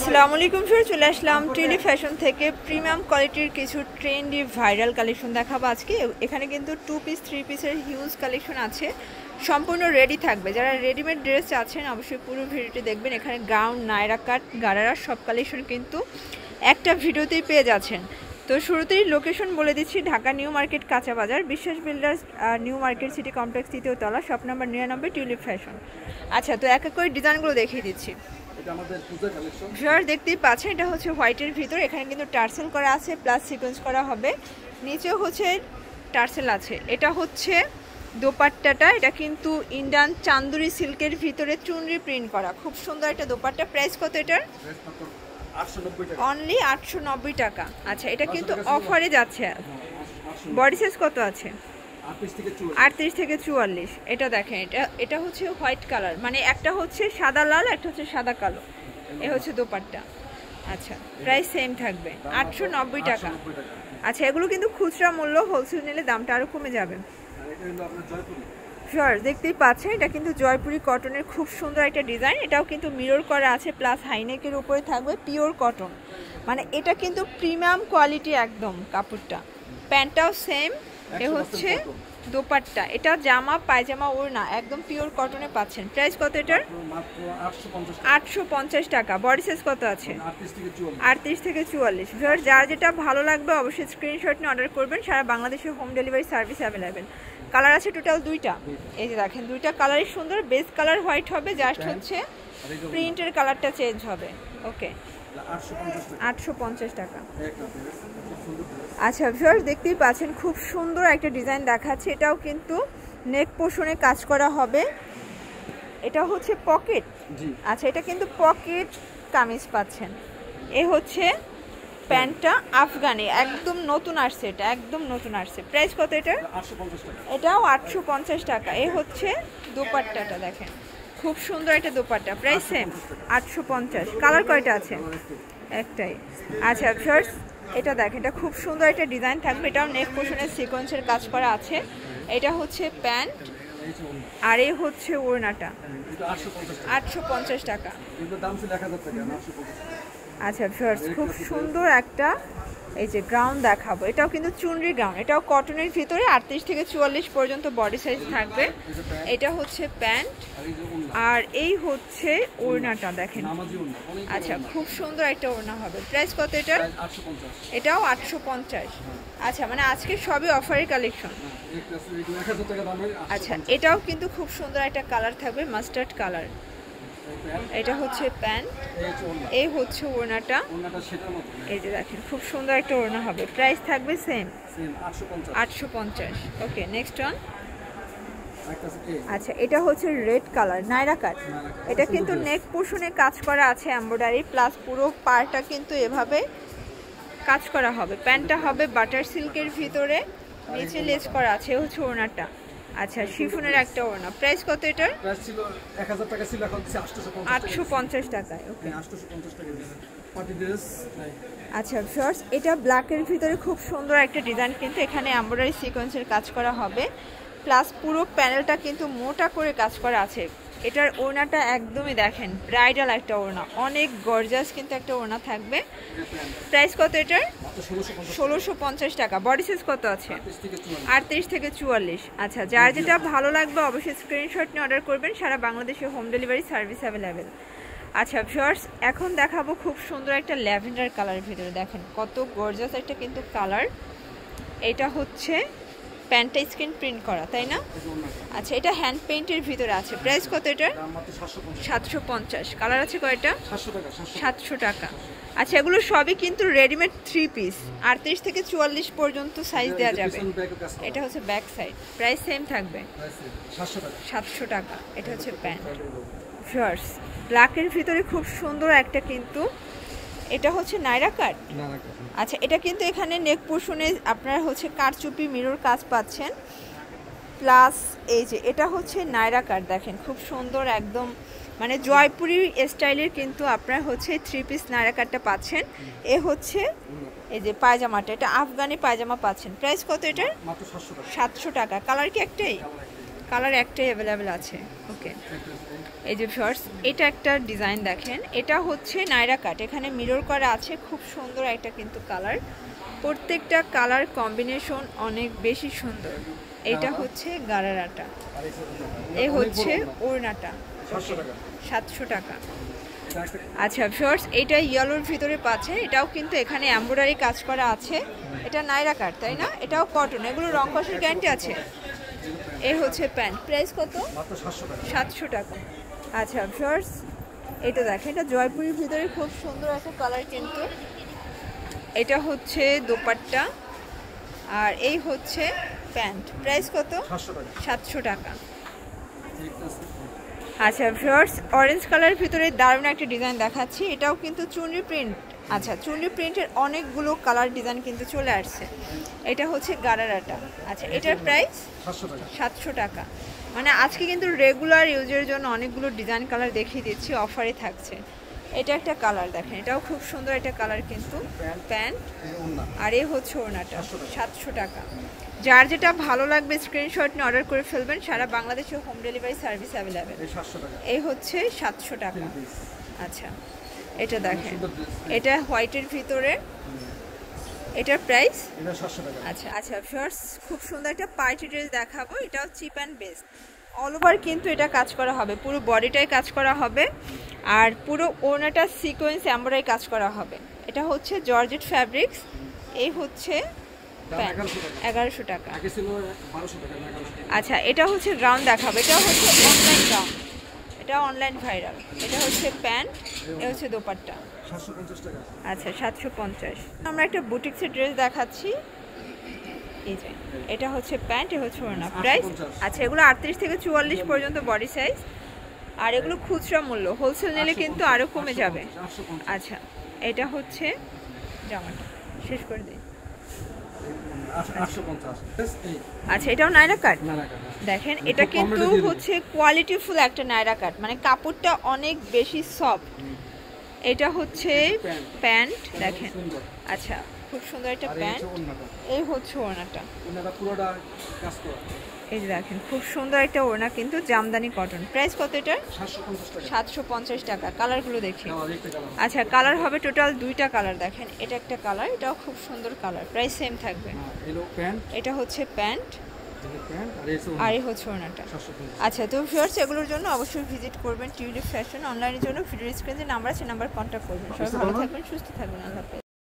আসসালামু আলাইকুম ফিরে চলে আসলাম টিলি ফ্যাশন থেকে প্রিমিয়াম কোয়ালিটির কিছু ট্রেন্ডি ভাইরাল কালেকশন দেখাবো আজকে। এখানে কিন্তু 2 পিস 3 পিসের হিউজ কালেকশন আছে, সম্পূর্ণ রেডি থাকবে। যারা রেডিমেড ড্রেস চাচ্ছেন অবশ্যই পুরো ভিডিওটি দেখবেন। এখানে গাউন, নায়রা কাট, গারারা সব কালেকশন কিন্তু একটা ভিডিওতেই পেয়ে যাচ্ছেন। তো শুরুতেই লোকেশন বলে দিচ্ছি, ঢাকা নিউ মার্কেট কাঁচা বাজার, Biswas builders, new market city complex, 3য় তলা, শপ নাম্বার 99, টিউলিপ ফ্যাশন। আচ্ছা, তো এক এক করে ডিজাইনগুলো দেখিয়ে দিচ্ছি। দেখতেই পাচ্ছেন, এটা হচ্ছে হোয়াইটের ভিতর, এখানে কিন্তু টার্সেল করা আছে প্লাস সিকোয়েন্স করা হবে, নিচেও হচ্ছে টার্সেল আছে। এটা হচ্ছে দোপাট্টাটা, এটা কিন্তু ইন্ডিয়ান চান্দুরি সিল্কের ভিতরে চুনরি প্রিন্ট করা, খুব সুন্দর একটা দোপাট্টা। প্রাইস কত এটার? অনলি 890 টাকা। আচ্ছা, এটা কিন্তু অফারে যাচ্ছে। বডি সাইজ কত আছে? 38 থেকে 44। এটা দেখেন, এটা হচ্ছে হোয়াইট কালার, মানে একটা হচ্ছে সাদা লাল, একটা হচ্ছে সাদা কালো। এ হচ্ছে দোপাট্টা। আচ্ছা, প্রাইস সেম থাকবে 890 টাকা। আচ্ছা, এগুলো কিন্তু খুচরা মূল্য, হোলসেল নিলে দামটা আরো কমে যাবে। দেখতেই পাচ্ছেন, এটা কিন্তু জয়পুরি কটনের খুব সুন্দর একটা ডিজাইন। এটাও কিন্তু মিরর করা আছে প্লাস হাইনেকের উপরে থাকবে পিওর কটন, মানে এটা কিন্তু প্রিমিয়াম কোয়ালিটি একদম কাপড়টা। প্যান্টটাও সেম। এ হচ্ছে দোপাট্টা, এটা জামা পায়জামা ওড়না একদম পিওর কটনে পাচ্ছেন। প্রাইস কত এটার? 850 টাকা। বডি সাইজ কত আছে? 38 থেকে 44। যার যেটা ভালো লাগবে অবশ্যই স্ক্রিনশট নিয়ে অর্ডার করবেন। সারা বাংলাদেশে home delivery service available. Colour আছে টোটাল 2টা। এই যে দেখেন, 2টা কালারই সুন্দর। বেস কালার হোয়াইট হবে, জাস্ট হচ্ছে প্রিন্টের কালারটা চেঞ্জ হবে। ওকে, 850 টাকা। আচ্ছা ভিউয়ার্স, দেখতেই পাচ্ছেন খুব সুন্দর একটা ডিজাইন দেখাচ্ছে। এটাও কিন্তু নেক পোর্শনে কাজ করা হবে। এটা হচ্ছে পকেট। আচ্ছা, এটা কিন্তু পকেট কামিজ পাচ্ছেন। এ হচ্ছে প্যান্টটা আফগানি, একদম নতুন আসছে, এটা একদম নতুন আসছে। প্রাইস কত এটার? এটাও 850 টাকা। এ হচ্ছে দোপাট্টাটা, দেখেন খুব সুন্দর একটা দোপাট্টা। Price same 850। কালার কয়টা আছে? একটাই। আচ্ছা ভিউয়ার্স, এটা দেখেন, এটা খুব সুন্দর একটা ডিজাইন থাকবে। এটাও নেক পোর্শনের সিকোয়েন্সের কাজ করা আছে। এটা হচ্ছে প্যান্ট আর এই হচ্ছে ওড়নাটা। 850 টাকা। আচ্ছা ভিউয়ার্স, খুব সুন্দর একটা এই যে গাউন দেখাবো। এটাও কিন্তু চুনরি গাউন, এটাও কটনের ভিতরে 38 থেকে 44 পর্যন্ত বডি সাইজ থাকবে। এটা হচ্ছে প্যান্ট আর এই হচ্ছে ওড়নাটা, দেখেন। আচ্ছা, খুব সুন্দর একটা ওড়না হবে। প্রাইস কত এটা? এটাও 850। আচ্ছা, মানে আজকে সবই অফারের কালেকশন। আচ্ছা, এটাও কিন্তু খুব সুন্দর একটা কালার থাকবে, মাস্টার্ড কালার। এটা হচ্ছে প্যান্ট, এই হচ্ছে ওড়নাটা। এই যে দেখেন, খুব সুন্দর একটা ওড়না হবে। প্রাইস থাকবে সেম 850। ওকে, নেক্সট ওয়ান। আচ্ছা, এটা হচ্ছে রেড কালার, নায়রা কাট। এটা কিন্তু নেক পোর্শনে কাজ করা আছে এমব্রয়ডারি প্লাস পুরো পাড়টা কিন্তু এভাবে কাজ করা হবে। প্যান্টটা হবে বাটার সিল্কের ভিতরে, নিচে লেস করা আছে। হচ্ছে ওড়নাটা। আচ্ছা, শিফনের একটা ওড়না। প্রাইস কত এটার? প্রাইস ছিল 1000 টাকা, ছিল এখন 850 টাকায়। ওকে, 850 টাকা পার্টি ড্রেস। আচ্ছা ভিউয়ার্স, এটা ব্ল্যাকের ভিতরে খুব সুন্দর একটা ডিজাইন, কিন্তু এখানে এমব্রয়ডারি সিকোয়েন্সের কাজ করা হবে প্লাস পুরো প্যানেলটা কিন্তু মোটা করে কাজ করা আছে। এটার ওড়নাটা একদমই দেখেন ব্রাইডাল একটা ওড়না, অনেক গর্জাস কিন্তু একটা ওড়না থাকবে। প্রাইস কত এটার? 1650 টাকা। বডি সাইজ কত আছে? 38 থেকে 44। আচ্ছা, যার যেটা ভালো লাগবে অবশ্যই স্ক্রিনশট নিয়ে অর্ডার করবেন। সারা বাংলাদেশে হোম ডেলিভারি সার্ভিস অ্যাভেলেবেল। আচ্ছা ভিউয়ার্স, এখন দেখাবো খুব সুন্দর একটা ল্যাভেন্ডার কালারের ভিতরে, দেখেন কত গর্জাস একটা কিন্তু কালার। এটা হচ্ছে প্যান্টটা স্ক্রিন প্রিন্ট করা, তাই না? আচ্ছা, এটা হ্যান্ড পেইন্টের ভিতরে আছে। প্রাইস কত এটার? 750। কালার আছে কয়টা? 700 টাকা। আচ্ছা, এগুলো সবই কিন্তু রেডিমেড 3 পিস, 38 থেকে 44 পর্যন্ত সাইজ দেওয়া যাবে। এটা হচ্ছে ব্যাক সাইড। প্রাইস সেম থাকবে 700 টাকা। এটা হচ্ছে প্যান্ট। ভিউয়ার্স, ব্ল্যাকের ভিতরে খুব সুন্দর একটা কিন্তু, এটা হচ্ছে নায়রা কাট। আচ্ছা, এটা কিন্তু এখানে নেক পোর্শনে আপনারা হচ্ছে কারচুপি মিরর কাজ পাচ্ছেন প্লাস এই যে এটা হচ্ছে নায়রা কাট, দেখেন খুব সুন্দর একদম, মানে জয়পুরি স্টাইলের কিন্তু আপনারা হচ্ছে 3 পিস নায়রা কাটটা পাচ্ছেন। এ হচ্ছে এই যে পায়জামাটা, এটা আফগানি পায়জামা পাচ্ছেন। প্রাইস কত এটার? 700 টাকা। কালার কি একটাই? কালার একটাই অ্যাভেলেবেল আছে। ওকে, এই যে ভিউয়ার্স, এটা একটা ডিজাইন দেখেন, এটা হচ্ছে নাইরা কাট, এখানে মিরর করা আছে, খুব সুন্দর একটা কিন্তু কালার, প্রত্যেকটা কালার কম্বিনেশন অনেক বেশি সুন্দর। এটা হচ্ছে গারারাটা, এই হচ্ছে ওড়নাটা 700 টাকা। আচ্ছা ভিউয়ার্স, এটা ইয়েলোর ভিতরে পাচ্ছেন, এটাও কিন্তু এখানে এমব্রয়ডারি কাজ করা আছে, এটা নাইরা কাট তাই না, এটাও কটন, এগুলো রং কষের গ্যারান্টি আছে। এই হচ্ছে প্যান্ট, প্রাইস কত? 700 টাকা। আচ্ছা ভিউয়ার্স, এটা দেখেন, এটা জয়পুরের ভিতরে খুব সুন্দর একটা কালার কিন্তু, এটা হচ্ছে দোপাট্টা আর এই হচ্ছে প্যান্ট, প্রাইস কত? 700 টাকা। আচ্ছা ভিউয়ার্স, অরেঞ্জ কালারের ভিতরে দারুণ একটা ডিজাইন দেখাচ্ছি, এটাও কিন্তু চুনরি প্রিন্ট। আচ্ছা, চুনরি প্রিন্টের অনেকগুলো কালার ডিজাইন কিন্তু চলে আসছে। এটা হচ্ছে গারারাটা। আচ্ছা, এটার প্রাইস 700 টাকা। মানে আজকে কিন্তু রেগুলার ইউজের জন্য অনেকগুলো ডিজাইন কালার দেখিয়ে দিচ্ছি, অফারে থাকছে। এটা একটা কালার দেখেন, এটাও খুব সুন্দর একটা কালার কিন্তু, প্যান্ট আর এই হচ্ছে ওড়নাটা, 700 টাকা। যার যেটা ভালো লাগবে স্ক্রিনশট নিয়ে অর্ডার করে ফেলবেন, সারা বাংলাদেশে হোম ডেলিভারি সার্ভিস অ্যাভেলেবেল। এই হচ্ছে 700 টাকা। আচ্ছা, এটা দেখেন, এটা হোয়াইটের ভিতরে, এটার প্রাইস? আচ্ছা আচ্ছা ভিউয়ার্স, খুব সুন্দর একটা পার্টি ড্রেস দেখাবো, এটাও chip and best, all over কিন্তু এটা কাজ করা হবে, পুরো বডিটাই কাজ করা হবে আর পুরো ওড়নাটা সিকোয়েন্স এমব্রয়ডারি কাজ করা হবে। এটা হচ্ছে জর্জেট ফ্যাব্রিক্স, এই হচ্ছে প্যান্ট, 1100 টাকা। আচ্ছা, এটা হচ্ছে গাউন দেখাবো, এটা হচ্ছে অনলাইন গাউন, এটা অনলাইন ভাইরাল। এটা হচ্ছে প্যান্ট, এটা হচ্ছে দোপাট্টা, 750 টাকা। আচ্ছা 750। আমরা একটা বুটিক্সের ড্রেস দেখাচ্ছি, এই যে এটা হচ্ছে প্যান্ট, এটা হচ্ছে ওড়না, প্রাইস? আচ্ছা, এগুলো 38 থেকে 44 পর্যন্ত বডি সাইজ, আর এগুলো খুচরা মূল্য, হোলসেল নিলে কিন্তু আরও কমে যাবে। আচ্ছা, এটা হচ্ছে জামাটা, শেষ করে দিই। আচ্ছা, এটাও নাইরা কাট দেখেন, এটা কিন্তু হচ্ছে কোয়ালিটিফুল একটা নাইরা কাট, মানে কাপড়টা অনেক বেশি সফট। এটা হচ্ছে প্যান্ট দেখেন, আচ্ছা খুব সুন্দর একটা প্যান্ট, এই হচ্ছে ওড়নাটা, এই যে দেখেন খুব সুন্দর একটা ওড়না কিন্তু জামদানি কটন। প্রাইস কত এটার? 750 টাকা। কালারগুলো দেখি। আচ্ছা, কালার হবে টোটাল 2টা কালার, দেখেন এটা একটা কালার, এটাও খুব সুন্দর কালার, প্রাইস সেম থাকবে। এটা হচ্ছে প্যান্ট আর এই হচ্ছে ওড়নাটা। আচ্ছা, তো ভিউয়ার্স এগুলোর জন্য অবশ্যই ভিজিট করবেন টিউলিপ ফ্যাশন। অনলাইনের জন্য ভিডিও স্ক্রিনে যে নাম্বার আছে, নাম্বার কন্ট্যাক্ট করবেন। সবাই ভালো থাকবেন, সুস্থ থাকবেন, আল্লাহ হাফেজ।